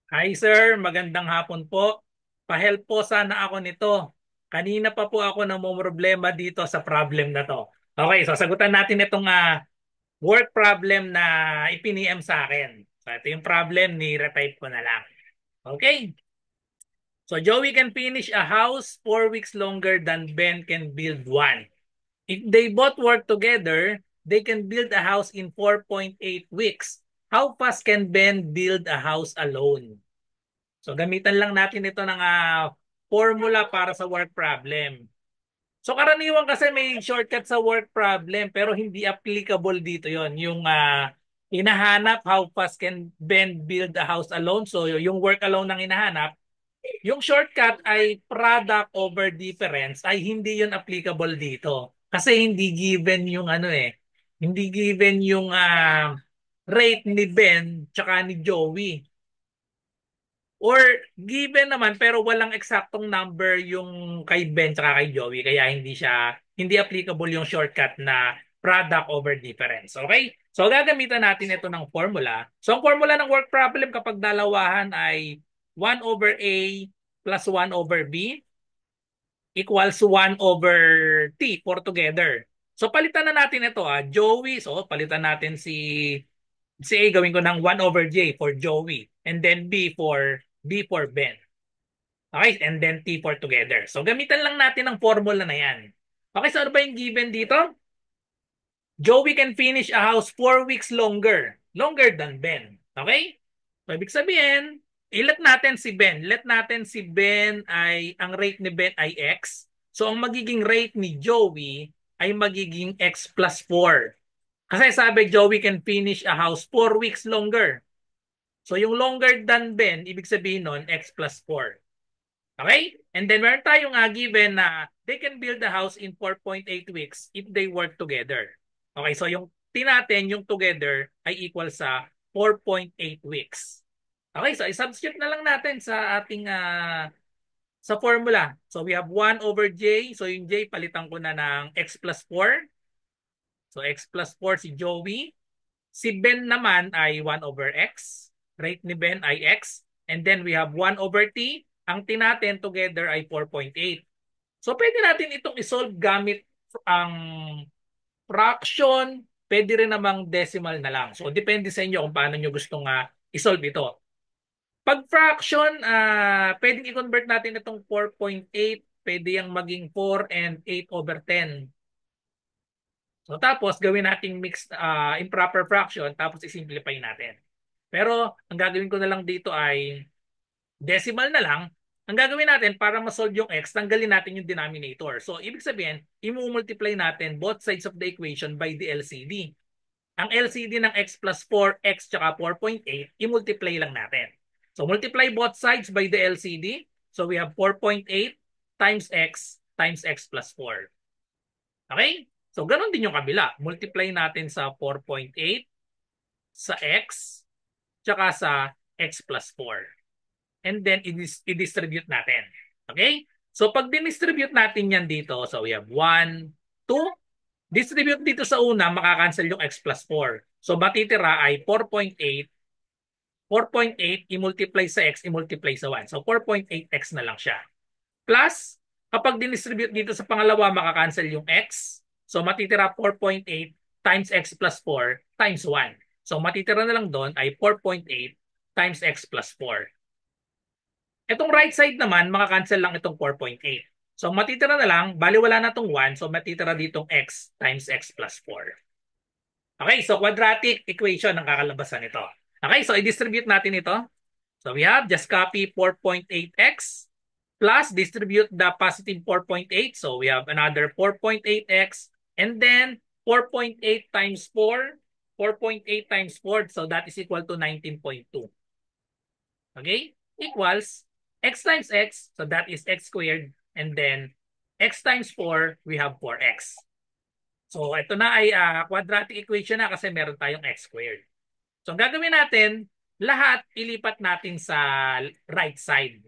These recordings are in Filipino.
Hi sir, magandang hapon po. Pahelp po sana ako nito. Kanina pa po ako namomroblema dito sa problem na to. Okay, so sagutan natin itong work problem na ipiniem sa akin. So ito yung problem, ni-retype ko na lang. Okay, so Joey can finish a house 4 weeks longer than Ben can build one. If they both work together, they can build a house in 4.8 weeks. How fast can Ben build a house alone? So gamitan lang natin ito ng formula para sa work problem. So karaniwan kasi may shortcut sa work problem pero hindi applicable dito yon. Yung hinahanap how fast can Ben build a house alone. So yung work alone ng hinahanap, yung shortcut ay product over difference ay hindi yun applicable dito. Kasi hindi given yung hindi given yung rate ni Ben tsaka ni Joey. Or given naman pero walang eksaktong number yung kay Ben tsaka kay Joey kaya hindi applicable yung shortcut na product over difference. Okay? So gagamitan natin ito ng formula. So ang formula ng work problem kapag dalawahan ay 1 over A plus 1 over B equals 1 over T for together. So palitan na natin ito Joey. So palitan natin si A gawin ko ng 1 over J for Joey and then B for Ben. Okay, and then T for together. So gamitan lang natin ang formula na yan. Okay, so ano ba yung given dito? Joey can finish a house 4 weeks longer than Ben. Okay? So ibig sabihin, let natin si Ben. Let natin si Ben ay, ang rate ni Ben ay X. So ang magiging rate ni Joey ay magiging X plus 4. Kasi sabi Joey can finish a house 4 weeks longer. So yung longer than Ben, ibig sabihin nun, X plus 4. Okay? And then meron tayong given na they can build a house in 4.8 weeks if they work together. Okay, so yung tinatin, yung together ay equal sa 4.8 weeks. Okay, so i-substitute na lang natin sa ating sa formula. So we have 1 over J. So yung J palitan ko na ng X plus 4. So X plus 4 si Joey. Si Ben naman ay 1 over X. Rate ni Ben ay X. And then we have 1 over T. Ang T natin together ay 4.8. So pwede natin itong isolve gamit ang fraction. Pwede rin namang decimal na lang. So depende sa inyo kung paano nyo gustong isolve ito. Pag fraction, pwedeng i-convert natin itong 4.8. Pwede yung maging 4 and 8 over 10. So tapos gawin nating mixed improper fraction tapos i-simplify natin. Pero ang gagawin ko na lang dito ay decimal na lang. Ang gagawin natin para ma-solve yung x, tanggalin natin yung denominator. So ibig sabihin, i-multiply natin both sides of the equation by the LCD. Ang LCD ng x plus 4x tsaka 4.8, i-multiply lang natin. So multiply both sides by the LCD. So we have 4.8 times x plus 4. Okay? So, ganun din yung kabila. Multiply natin sa 4.8, sa x, tsaka sa x plus 4. And then, i-distribute natin. Okay? So, pag dinistribute natin yan dito, so we have 1, 2. Distribute dito sa una, makakancel yung x plus 4. So, matitira ay 4.8. 4.8, i-multiply sa x, i-multiply sa 1. So, 4.8x na lang siya. Plus, kapag dinistribute dito sa pangalawa, makakancel yung x. So matitira 4.8 times x plus 4 times 1. So matitira na lang doon ay 4.8 times x plus 4. Itong right side naman, makakancel lang itong 4.8. So matitira na lang, bali wala na itong 1. So matitira ditong x times x plus 4. Okay, so quadratic equation ang kakalabasan nito. Okay, so i-distribute natin ito. So we have just copy 4.8x plus distribute the positive 4.8. So we have another 4.8x and then 4.8 times 4. 4.8 times 4. So that is equal to 19.2. Okay? Equals x times x. So that is x squared. And then x times 4, we have 4x. So ito na ay quadratic equation na kasi meron tayong x squared. So ang gagawin natin, lahat ilipat natin sa right side.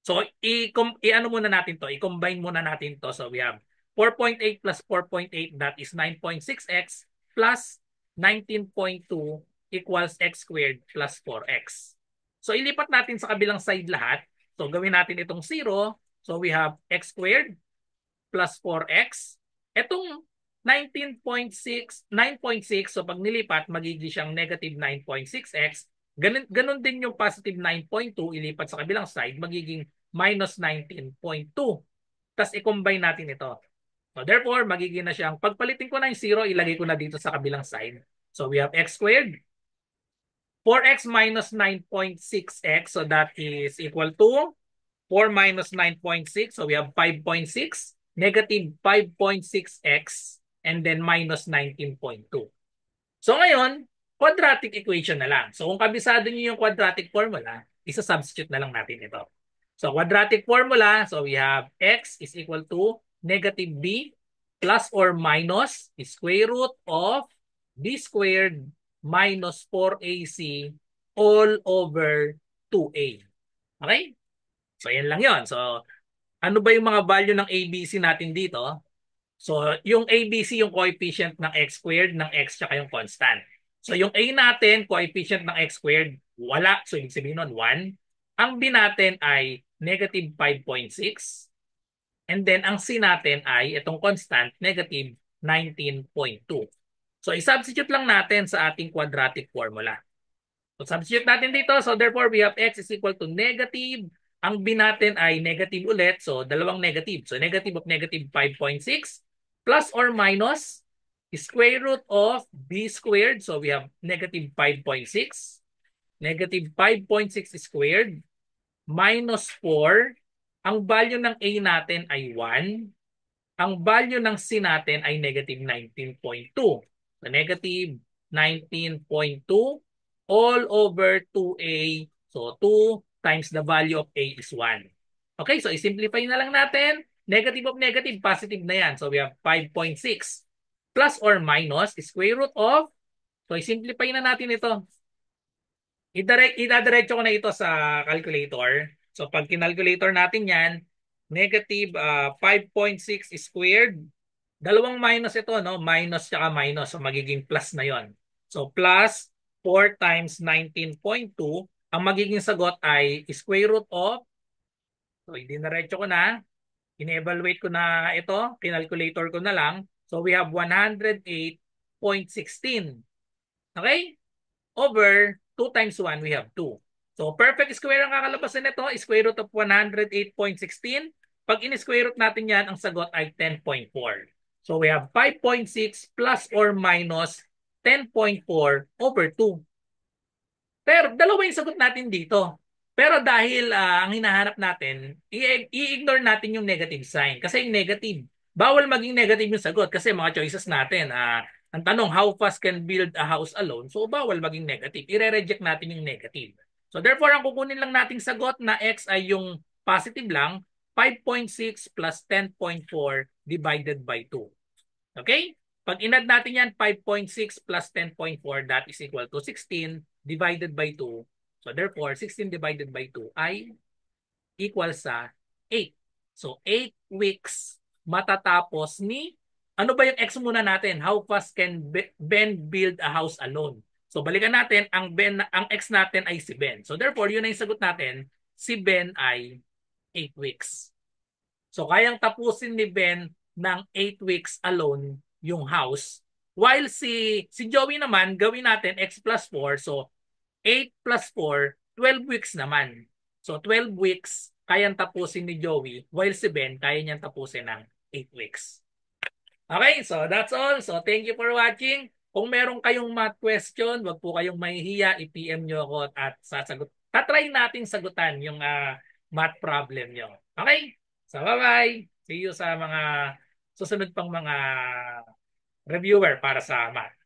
So i-ano muna natin to, i-combine muna natin to. So we have 4.8 plus 4.8, that is 9.6x plus 19.2 equals x squared plus 4x. So ilipat natin sa kabilang side lahat. So gawin natin itong 0. So we have x squared plus 4x. Itong 19.6, 9.6, so pag nilipat, magiging siyang negative 9.6x. Ganun din yung positive 9.2, ilipat sa kabilang side, magiging minus 19.2. Tapos i-combine natin ito. So therefore, magiging na siyang, pagpalitin ko na yung 0, ilagay ko na dito sa kabilang side. So we have x squared, 4x minus 9.6x, so that is equal to 4 minus 9.6, so we have 5.6, negative 5.6x, and then minus 19.2. So ngayon, quadratic equation na lang. So kung kabisado niyo yung quadratic formula, isa-substitute na lang natin ito. So quadratic formula, so we have x is equal to negative b plus or minus square root of b squared minus 4ac all over 2a. Okay? So yan lang yon. So ano ba yung mga value ng ABC natin dito? So, yung ABC, yung coefficient ng x squared, ng x, tsaka yung constant. So, yung A natin, coefficient ng x squared, wala. So, ibig sabihin nun, 1. Ang B natin ay negative 5.6. And then, ang C natin ay, itong constant, negative 19.2. So, i-substitute lang natin sa ating quadratic formula. So, substitute natin dito. So, therefore, we have x is equal to negative. Ang b natin ay negative ulit. So, dalawang negative. So, negative of negative 5.6 plus or minus square root of b squared. So, we have negative 5.6. Negative 5.6 squared minus 4. Ang value ng a natin ay 1. Ang value ng c natin ay negative 19.2. So, negative 19.2 all over 2a. So 2 times the value of a is 1. Okay, so i-simplify na lang natin. Negative of negative, positive na yan. So we have 5.6 plus or minus square root of, so i-simplify na natin ito. Idadiretso ko na ito sa calculator. So pag kinalculator natin yan, negative 5.6 squared, dalawang minus ito, no? Minus tsaka minus. So magiging plus na yon. So plus 4 times 19.2. Ang magiging sagot ay square root of, so idiniretso ko na, in-evaluate ko na ito, kinalculator ko na lang. So we have 108.16. Okay? Over 2 times 1, we have 2. So perfect square ang kakalabasan nito, square root of 108.16. Pag in-square root natin yan, ang sagot ay 10.4. So we have 5.6 plus or minus 10.4 over 2. Pero dalawa yung sagot natin dito. Pero dahil ang hinahanap natin, i-ignore natin yung negative sign. Kasi yung negative, bawal maging negative yung sagot kasi mga choices natin. Ang tanong, how fast can build a house alone? So bawal maging negative. I-reject natin yung negative. So therefore, ang kukunin lang nating sagot na x ay yung positive lang, 5.6 plus 10.4 divided by 2. Okay? Pag inad natin yan, 5.6 plus 10.4, that is equal to 16 divided by 2. So therefore, 16 divided by 2 ay equal sa 8. So 8 weeks matatapos ni, ano ba yung x muna natin? How fast can Ben build a house alone? So balikan natin, ang x natin ay si Ben. So therefore, yun ang sagot natin, si Ben ay 8 weeks. So kayang tapusin ni Ben ng 8 weeks alone yung house. While si Joey naman, gawin natin x plus 4. So 8 plus 4, 12 weeks naman. So 12 weeks kayang tapusin ni Joey while si Ben kaya niyang tapusin ng 8 weeks. Okay, so that's all. So thank you for watching. Kung meron kayong math question, wag po kayong mahihiya, i-PM nyo ako at sasagot. Tatry nating sagutan yung math problem nyo. Okay? So bye-bye. See you sa mga susunod pang mga reviewer para sa math.